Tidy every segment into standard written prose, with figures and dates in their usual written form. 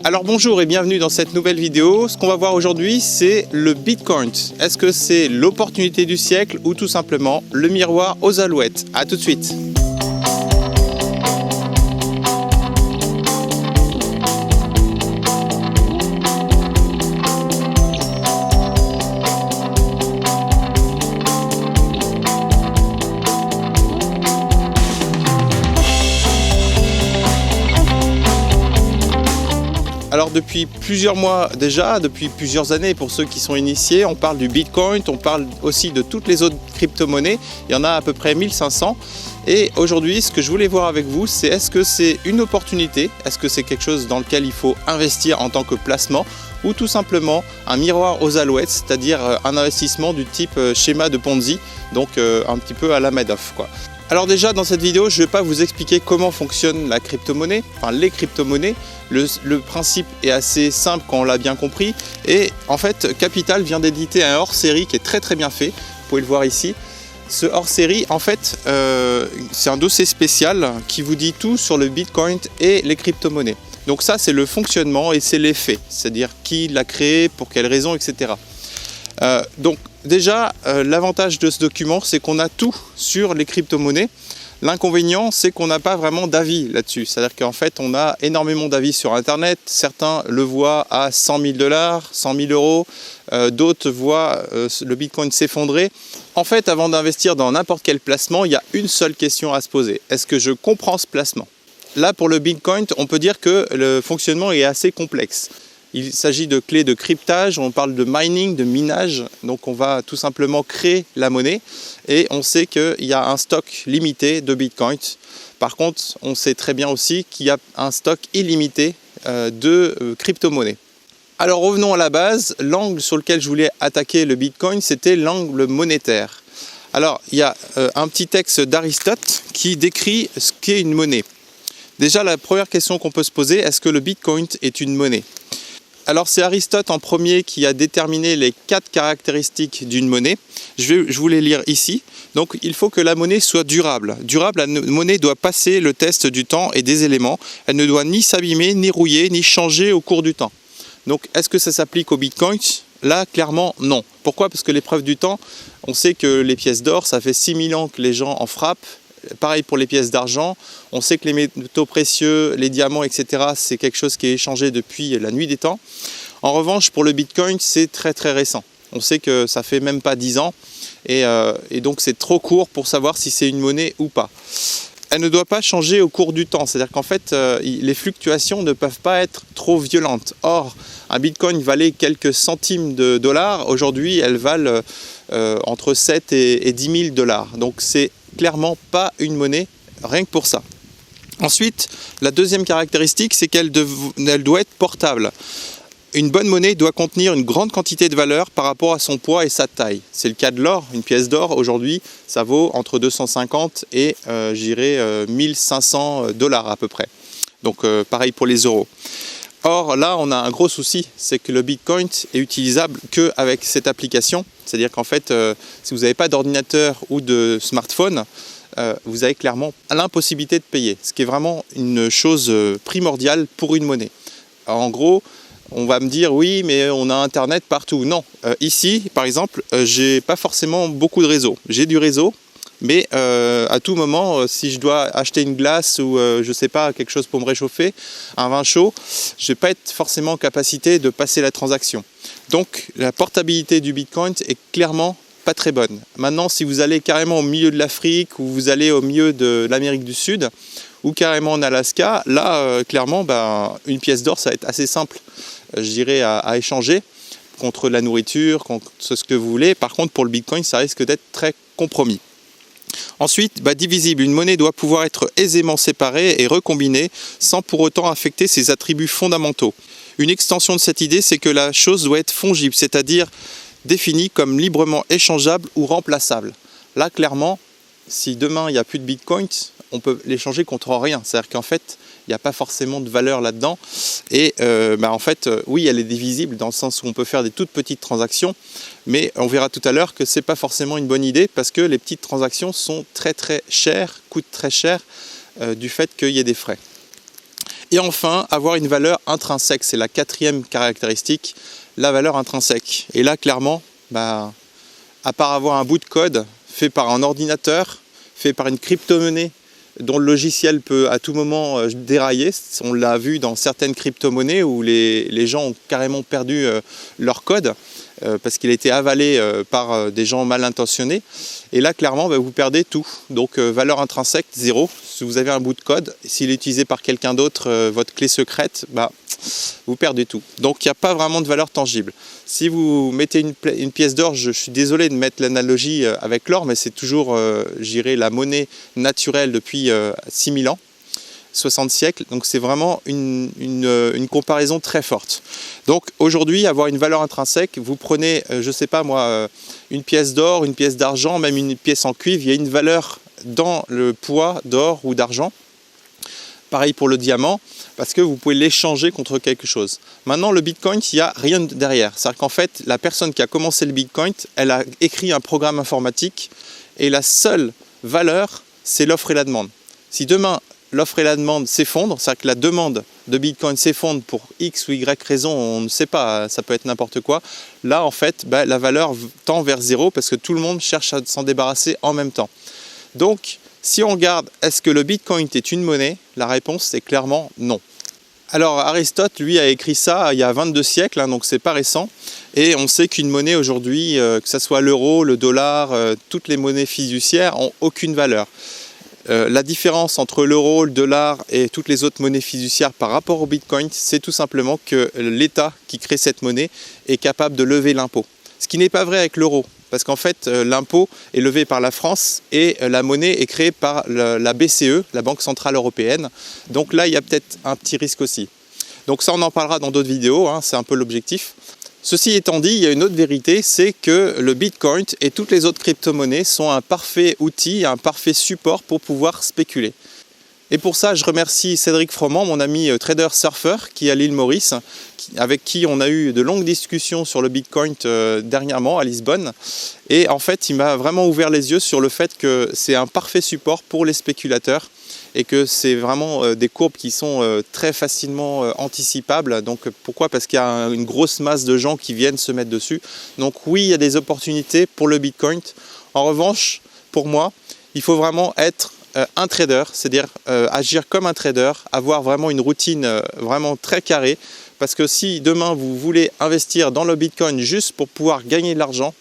Alors bonjour et bienvenue dans cette nouvelle vidéo. Ce qu'on va voir aujourd'hui, c'est le Bitcoin. Est-ce que c'est l'opportunité du siècle ou tout simplement le miroir aux alouettes? A tout de suite. Alors depuis plusieurs mois déjà, depuis plusieurs années pour ceux qui sont initiés, on parle du Bitcoin, on parle aussi de toutes les autres crypto-monnaies. Il y en a à peu près 1500. Et aujourd'hui, ce que je voulais voir avec vous, c'est est-ce que c'est une opportunité? Est-ce que c'est quelque chose dans lequel il faut investir en tant que placement? Ou tout simplement un miroir aux alouettes, c'est-à-dire un investissement du type schéma de Ponzi, donc un petit peu à la Madoff, quoi. Alors déjà dans cette vidéo, je ne vais pas vous expliquer comment fonctionne la crypto-monnaie, enfin les crypto-monnaies. Le principe est assez simple quand on l'a bien compris. Et en fait, Capital vient d'éditer un hors-série qui est très bien fait. Vous pouvez le voir ici. Ce hors-série, en fait, c'est un dossier spécial qui vous dit tout sur le Bitcoin et les crypto-monnaies. Donc ça, c'est le fonctionnement et c'est les faits. C'est-à-dire qui l'a créé, pour quelles raisons, etc. Donc déjà, l'avantage de ce document, c'est qu'on a tout sur les crypto-monnaies. L'inconvénient, c'est qu'on n'a pas vraiment d'avis là-dessus. C'est-à-dire qu'en fait, on a énormément d'avis sur Internet. Certains le voient à 100 000 $, 100 000 euros. D'autres voient le Bitcoin s'effondrer. En fait, avant d'investir dans n'importe quel placement, il y a une seule question à se poser. Est-ce que je comprends ce placement? Là, pour le Bitcoin, on peut dire que le fonctionnement est assez complexe. Il s'agit de clés de cryptage, on parle de mining, de minage, donc on va tout simplement créer la monnaie et on sait qu'il y a un stock limité de Bitcoin. Par contre, on sait très bien aussi qu'il y a un stock illimité de crypto-monnaies. Alors revenons à la base, l'angle sur lequel je voulais attaquer le Bitcoin, c'était l'angle monétaire. Alors il y a un petit texte d'Aristote qui décrit ce qu'est une monnaie. Déjà la première question qu'on peut se poser, est-ce que le Bitcoin est une monnaie? Alors c'est Aristote en premier qui a déterminé les 4 caractéristiques d'une monnaie. Je vous les lire ici. Donc il faut que la monnaie soit durable. Durable, la monnaie doit passer le test du temps et des éléments. Elle ne doit ni s'abîmer, ni rouiller, ni changer au cours du temps. Donc est-ce que ça s'applique au Bitcoin? Là, clairement, non. Pourquoi? Parce que l'épreuve du temps, on sait que les pièces d'or, ça fait 6000 ans que les gens en frappent. Pareil pour les pièces d'argent, on sait que les métaux précieux, les diamants, etc., c'est quelque chose qui est échangé depuis la nuit des temps. En revanche, pour le Bitcoin, c'est très récent. On sait que ça fait même pas 10 ans et donc c'est trop court pour savoir si c'est une monnaie ou pas. Elle ne doit pas changer au cours du temps, c'est-à-dire qu'en fait, les fluctuations ne peuvent pas être trop violentes. Or, un Bitcoin valait quelques centimes de dollars, aujourd'hui, elles valent entre 7 et 10 000 $. Donc c'est clairement pas une monnaie, rien que pour ça. Ensuite, la deuxième caractéristique, c'est qu'elle doit être portable. Une bonne monnaie doit contenir une grande quantité de valeur par rapport à son poids et sa taille. C'est le cas de l'or. Une pièce d'or, aujourd'hui, ça vaut entre 250 et 1500 $ à peu près. Donc pareil pour les euros. Or là, on a un gros souci, c'est que le Bitcoin est utilisable qu'avec cette application. C'est-à-dire qu'en fait, si vous n'avez pas d'ordinateur ou de smartphone, vous avez clairement l'impossibilité de payer. Ce qui est vraiment une chose primordiale pour une monnaie. Alors, en gros, on va me dire oui, mais on a Internet partout. Non, ici, par exemple, j'ai pas forcément beaucoup de réseau. J'ai du réseau. Mais à tout moment, si je dois acheter une glace ou je sais pas, quelque chose pour me réchauffer, un vin chaud, je vais pas être forcément en capacité de passer la transaction. Donc la portabilité du Bitcoin est clairement pas très bonne. Maintenant, si vous allez carrément au milieu de l'Afrique ou vous allez au milieu de l'Amérique du Sud ou carrément en Alaska, là clairement, une pièce d'or, ça va être assez simple, je dirais, à échanger contre la nourriture, contre ce que vous voulez. Par contre, pour le Bitcoin, ça risque d'être très compromis. Ensuite, divisible. Une monnaie doit pouvoir être aisément séparée et recombinée sans pour autant affecter ses attributs fondamentaux. Une extension de cette idée, c'est que la chose doit être fongible, c'est-à-dire définie comme librement échangeable ou remplaçable. Là, clairement, si demain il n'y a plus de Bitcoin, on peut l'échanger contre rien. C'est-à-dire qu'en fait, il n'y a pas forcément de valeur là-dedans. Et en fait, oui, elle est divisible dans le sens où on peut faire des toutes petites transactions, mais on verra tout à l'heure que ce n'est pas forcément une bonne idée parce que les petites transactions sont très chères, coûtent très cher du fait qu'il y ait des frais. Et enfin, avoir une valeur intrinsèque, c'est la quatrième caractéristique, la valeur intrinsèque. Et là, clairement, à part avoir un bout de code fait par un ordinateur, fait par une crypto-monnaie dont le logiciel peut à tout moment dérailler, on l'a vu dans certaines crypto-monnaies où les gens ont carrément perdu leur code parce qu'il a été avalé par des gens mal intentionnés. Et là, clairement, vous perdez tout. Donc, valeur intrinsèque, 0. Si vous avez un bout de code, s'il est utilisé par quelqu'un d'autre, votre clé secrète, vous perdez tout. Donc, il n'y a pas vraiment de valeur tangible. Si vous mettez une pièce d'or, je suis désolé de mettre l'analogie avec l'or, mais c'est toujours, la monnaie naturelle depuis 6000 ans. 60 siècles, donc c'est vraiment une comparaison très forte. Donc aujourd'hui, avoir une valeur intrinsèque, vous prenez, je ne sais pas moi, une pièce d'or, une pièce d'argent, même une pièce en cuivre, il y a une valeur dans le poids d'or ou d'argent. Pareil pour le diamant, parce que vous pouvez l'échanger contre quelque chose. Maintenant, le Bitcoin, il n'y a rien derrière. C'est-à-dire qu'en fait, la personne qui a commencé le Bitcoin, elle a écrit un programme informatique et la seule valeur, c'est l'offre et la demande. Si demain, l'offre et la demande s'effondrent, c'est-à-dire que la demande de Bitcoin s'effondre pour X ou Y raison, on ne sait pas, ça peut être n'importe quoi. Là, en fait, la valeur tend vers 0 parce que tout le monde cherche à s'en débarrasser en même temps. Donc, si on regarde, est-ce que le Bitcoin est une monnaie? La réponse est clairement non. Alors, Aristote, lui, a écrit ça il y a 22 siècles, donc c'est pas récent. Et on sait qu'une monnaie aujourd'hui, que ce soit l'euro, le dollar, toutes les monnaies fiduciaires n'ont aucune valeur. La différence entre l'euro, le dollar et toutes les autres monnaies fiduciaires par rapport au Bitcoin, c'est tout simplement que l'État qui crée cette monnaie est capable de lever l'impôt. Ce qui n'est pas vrai avec l'euro, parce qu'en fait l'impôt est levé par la France et la monnaie est créée par la BCE, la Banque Centrale Européenne. Donc là, il y a peut-être un petit risque aussi. Donc ça, on en parlera dans d'autres vidéos, c'est un peu l'objectif. Ceci étant dit, il y a une autre vérité, c'est que le Bitcoin et toutes les autres crypto-monnaies sont un parfait outil, un parfait support pour pouvoir spéculer. Et pour ça, je remercie Cédric Froment, mon ami trader surfer qui est à l'île Maurice, avec qui on a eu de longues discussions sur le Bitcoin dernièrement à Lisbonne. Et en fait, il m'a vraiment ouvert les yeux sur le fait que c'est un parfait support pour les spéculateurs et que c'est vraiment des courbes qui sont très facilement anticipables. Donc pourquoi? Parce qu'il y a une grosse masse de gens qui viennent se mettre dessus. Donc oui, il y a des opportunités pour le Bitcoin. En revanche, pour moi, il faut vraiment être un trader, c'est-à-dire agir comme un trader, avoir vraiment une routine vraiment très carrée. Parce que si demain vous voulez investir dans le Bitcoin juste pour pouvoir gagner de l'argent,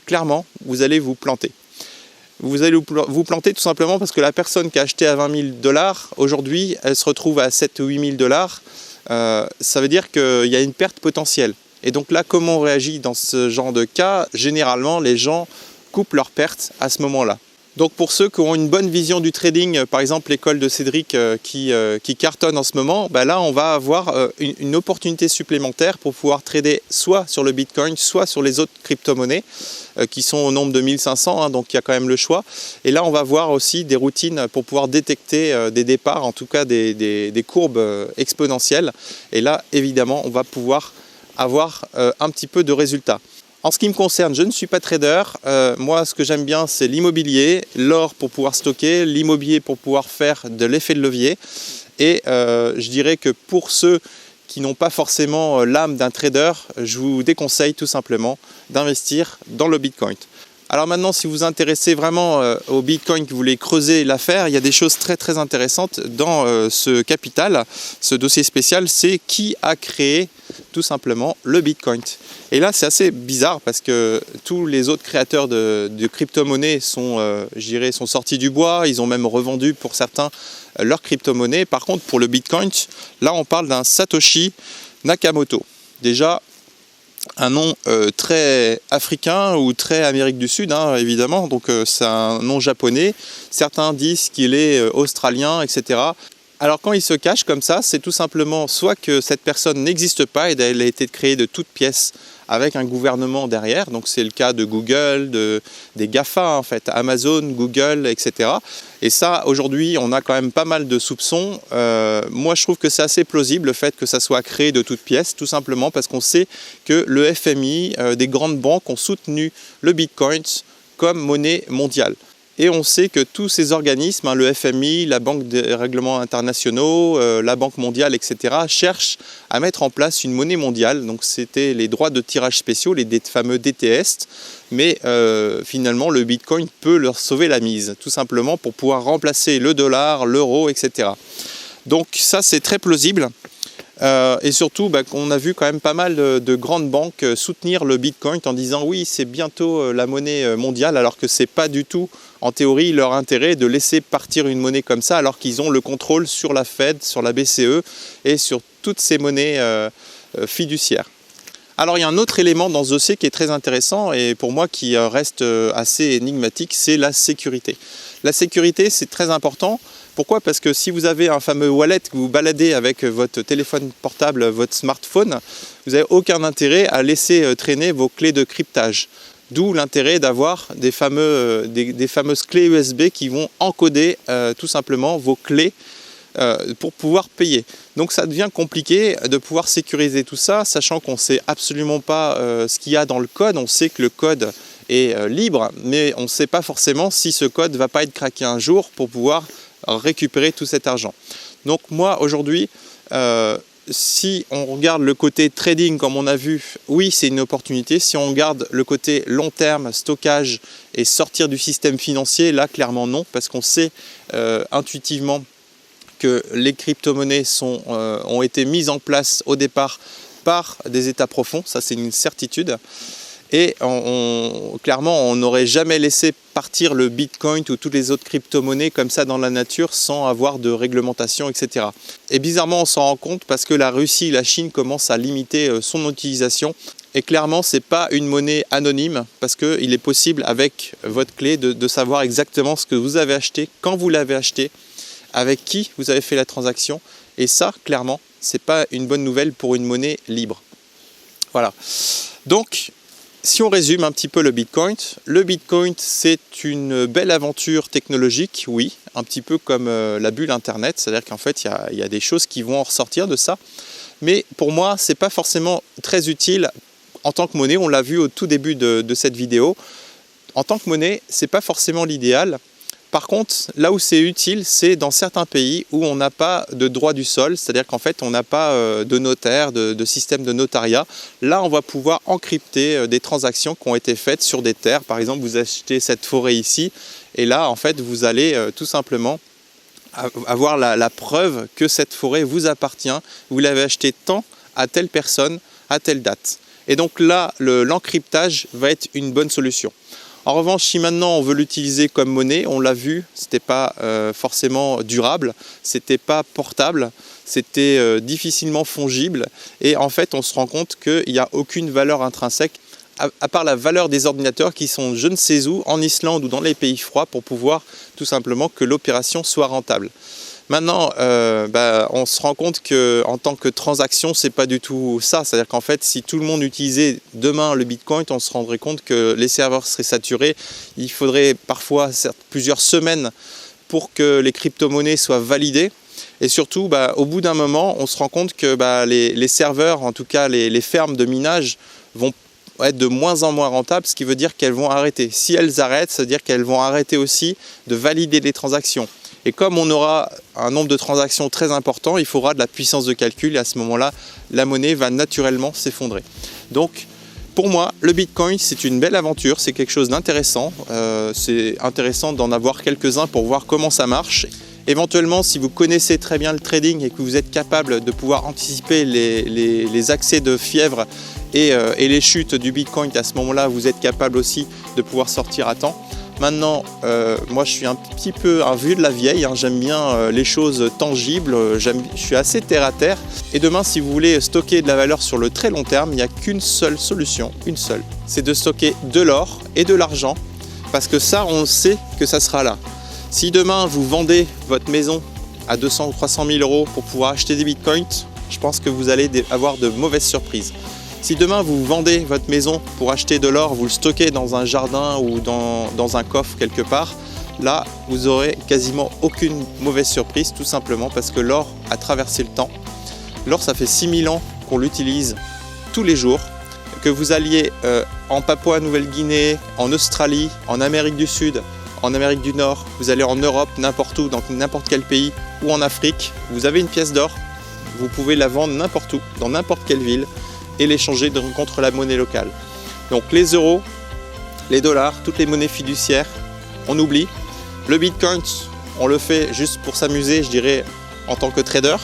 clairement, vous allez vous planter. Vous allez vous planter tout simplement parce que la personne qui a acheté à 20 000 $, aujourd'hui, elle se retrouve à 7 ou 8 000 $. Ça veut dire qu'il y a une perte potentielle. Et donc là, comment on réagit dans ce genre de cas? Généralement, les gens coupent leurs pertes à ce moment-là. Donc pour ceux qui ont une bonne vision du trading, par exemple l'école de Cédric qui cartonne en ce moment, là on va avoir une opportunité supplémentaire pour pouvoir trader soit sur le Bitcoin, soit sur les autres crypto-monnaies qui sont au nombre de 1500, donc il y a quand même le choix. Et là on va voir aussi des routines pour pouvoir détecter des départs, en tout cas des courbes exponentielles. Et là évidemment on va pouvoir avoir un petit peu de résultats. En ce qui me concerne, je ne suis pas trader. Moi, ce que j'aime bien, c'est l'immobilier, l'or pour pouvoir stocker, l'immobilier pour pouvoir faire de l'effet de levier. Et je dirais que pour ceux qui n'ont pas forcément l'âme d'un trader, je vous déconseille tout simplement d'investir dans le Bitcoin. Alors maintenant, si vous vous intéressez vraiment au Bitcoin, que vous voulez creuser l'affaire, il y a des choses très très intéressantes dans ce capital, ce dossier spécial, c'est qui a créé tout simplement le Bitcoin. Et là, c'est assez bizarre parce que tous les autres créateurs de crypto-monnaies sont sortis du bois, ils ont même revendu pour certains leurs crypto-monnaies. Par contre, pour le Bitcoin, là, on parle d'un Satoshi Nakamoto. Déjà, un nom très africain ou très Amérique du Sud, évidemment, donc c'est un nom japonais. Certains disent qu'il est australien, etc. Alors quand il se cache comme ça, c'est tout simplement soit que cette personne n'existe pas et elle a été créée de toutes pièces avec un gouvernement derrière, donc c'est le cas de Google, des GAFA en fait, Amazon, Google, etc. Et ça, aujourd'hui, on a quand même pas mal de soupçons. Moi, je trouve que c'est assez plausible le fait que ça soit créé de toutes pièces, tout simplement parce qu'on sait que le FMI, des grandes banques ont soutenu le Bitcoin comme monnaie mondiale. Et on sait que tous ces organismes, le FMI, la Banque des règlements internationaux, la Banque mondiale, etc., cherchent à mettre en place une monnaie mondiale. Donc c'était les droits de tirage spéciaux, les fameux DTS. Mais finalement, le Bitcoin peut leur sauver la mise, tout simplement pour pouvoir remplacer le dollar, l'euro, etc. Donc ça, c'est très plausible. Et surtout, on a vu quand même pas mal de grandes banques soutenir le Bitcoin en disant oui, c'est bientôt la monnaie mondiale, alors que c'est pas du tout, en théorie, leur intérêt de laisser partir une monnaie comme ça, alors qu'ils ont le contrôle sur la Fed, sur la BCE et sur toutes ces monnaies fiduciaires. Alors il y a un autre élément dans ce dossier qui est très intéressant et pour moi qui reste assez énigmatique, c'est la sécurité. La sécurité, c'est très important. Pourquoi ? Parce que si vous avez un fameux wallet que vous baladez avec votre téléphone portable, votre smartphone, vous n'avez aucun intérêt à laisser traîner vos clés de cryptage. D'où l'intérêt d'avoir des fameuses clés USB qui vont encoder tout simplement vos clés pour pouvoir payer. Donc ça devient compliqué de pouvoir sécuriser tout ça, sachant qu'on ne sait absolument pas ce qu'il y a dans le code. On sait que le code est libre, mais on ne sait pas forcément si ce code ne va pas être craqué un jour pour pouvoir récupérer tout cet argent. Donc moi aujourd'hui, si on regarde le côté trading comme on a vu, oui c'est une opportunité. Si on regarde le côté long terme, stockage et sortir du système financier, là clairement non, parce qu'on sait intuitivement que les crypto-monnaies ont été mises en place au départ par des états profonds, ça c'est une certitude. Et clairement, on n'aurait jamais laissé partir le Bitcoin ou toutes les autres crypto-monnaies comme ça dans la nature sans avoir de réglementation, etc. Et bizarrement, on s'en rend compte parce que la Russie et la Chine commencent à limiter son utilisation. Et clairement, ce n'est pas une monnaie anonyme parce qu'il est possible avec votre clé de savoir exactement ce que vous avez acheté, quand vous l'avez acheté, avec qui vous avez fait la transaction. Et ça, clairement, ce n'est pas une bonne nouvelle pour une monnaie libre. Voilà. Donc, si on résume un petit peu le Bitcoin, c'est une belle aventure technologique, oui, un petit peu comme la bulle Internet, c'est-à-dire qu'en fait, il y a des choses qui vont en ressortir de ça. Mais pour moi, ce n'est pas forcément très utile en tant que monnaie. On l'a vu au tout début de cette vidéo. En tant que monnaie, ce n'est pas forcément l'idéal. Par contre, là où c'est utile, c'est dans certains pays où on n'a pas de droit du sol, c'est-à-dire qu'en fait, on n'a pas de notaire, de système de notariat. Là, on va pouvoir encrypter des transactions qui ont été faites sur des terres. Par exemple, vous achetez cette forêt ici, et là, en fait, vous allez tout simplement avoir la preuve que cette forêt vous appartient. Vous l'avez achetée tant à telle personne, à telle date. Et donc là, l'encryptage va être une bonne solution. En revanche, si maintenant on veut l'utiliser comme monnaie, on l'a vu, ce n'était pas forcément durable, ce n'était pas portable, c'était difficilement fongible. Et en fait, on se rend compte qu'il n'y a aucune valeur intrinsèque, à part la valeur des ordinateurs qui sont je ne sais où, en Islande ou dans les pays froids, pour pouvoir tout simplement que l'opération soit rentable. Maintenant, on se rend compte qu'en tant que transaction, ce n'est pas du tout ça. C'est-à-dire qu'en fait, si tout le monde utilisait demain le Bitcoin, on se rendrait compte que les serveurs seraient saturés. Il faudrait parfois plusieurs semaines pour que les crypto-monnaies soient validées. Et surtout, au bout d'un moment, on se rend compte que les serveurs, en tout cas les fermes de minage, vont être de moins en moins rentables, ce qui veut dire qu'elles vont arrêter. Si elles arrêtent, ça veut dire qu'elles vont arrêter aussi de valider les transactions. Et comme on aura un nombre de transactions très important, il faudra de la puissance de calcul et à ce moment-là, la monnaie va naturellement s'effondrer. Donc, pour moi, le Bitcoin, c'est une belle aventure, c'est quelque chose d'intéressant. C'est intéressant d'en avoir quelques-uns pour voir comment ça marche. Éventuellement, si vous connaissez très bien le trading et que vous êtes capable de pouvoir anticiper les accès de fièvre et les chutes du Bitcoin, à ce moment-là, vous êtes capable aussi de pouvoir sortir à temps. Maintenant, moi je suis un petit peu un vieux de la vieille, j'aime bien les choses tangibles, je suis assez terre à terre. Et demain, si vous voulez stocker de la valeur sur le très long terme, il n'y a qu'une seule solution, une seule. C'est de stocker de l'or et de l'argent, parce que ça, on sait que ça sera là. Si demain, vous vendez votre maison à 200 ou 300 000 euros pour pouvoir acheter des bitcoins, je pense que vous allez avoir de mauvaises surprises. Si demain vous vendez votre maison pour acheter de l'or, vous le stockez dans un jardin ou dans un coffre quelque part, là vous aurez quasiment aucune mauvaise surprise, tout simplement parce que l'or a traversé le temps. L'or, ça fait 6000 ans qu'on l'utilise tous les jours. Que vous alliez en Papouasie-Nouvelle-Guinée, en Australie, en Amérique du Sud, en Amérique du Nord, vous allez en Europe, n'importe où, dans n'importe quel pays, ou en Afrique, vous avez une pièce d'or, vous pouvez la vendre n'importe où, dans n'importe quelle ville, et l'échanger contre la monnaie locale. Donc les euros, les dollars, toutes les monnaies fiduciaires, on oublie. Le Bitcoin, on le fait juste pour s'amuser, je dirais, en tant que trader.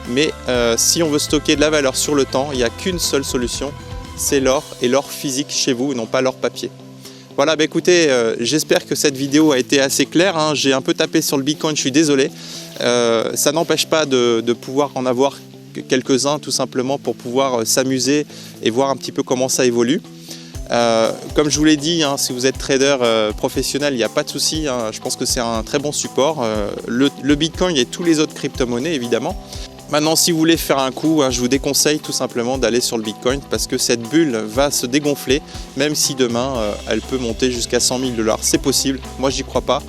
Mais si on veut stocker de la valeur sur le temps, il n'y a qu'une seule solution, c'est l'or, et l'or physique chez vous, et non pas l'or papier. Voilà, bah écoutez, j'espère que cette vidéo a été assez claire, hein. J'ai un peu tapé sur le Bitcoin, je suis désolé. Ça n'empêche pas de pouvoir en avoir quelques-uns, tout simplement pour pouvoir s'amuser et voir un petit peu comment ça évolue. Comme je vous l'ai dit, hein, si vous êtes trader professionnel, il n'y a pas de souci, hein. Je pense que c'est un très bon support. Le Bitcoin et tous les autres crypto-monnaies, évidemment. Maintenant, si vous voulez faire un coup, hein, je vous déconseille tout simplement d'aller sur le Bitcoin parce que cette bulle va se dégonfler, même si demain, elle peut monter jusqu'à 100 000 $. C'est possible, moi j'y crois pas.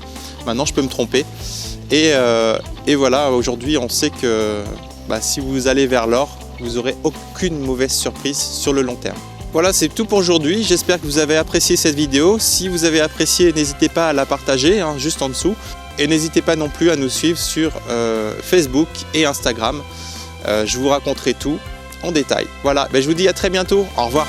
Maintenant, je peux me tromper. Et voilà, aujourd'hui, on sait que si vous allez vers l'or, vous n'aurez aucune mauvaise surprise sur le long terme. Voilà, c'est tout pour aujourd'hui. J'espère que vous avez apprécié cette vidéo. Si vous avez apprécié, n'hésitez pas à la partager, hein, juste en dessous. Et n'hésitez pas non plus à nous suivre sur Facebook et Instagram. Je vous raconterai tout en détail. Voilà, je vous dis à très bientôt. Au revoir.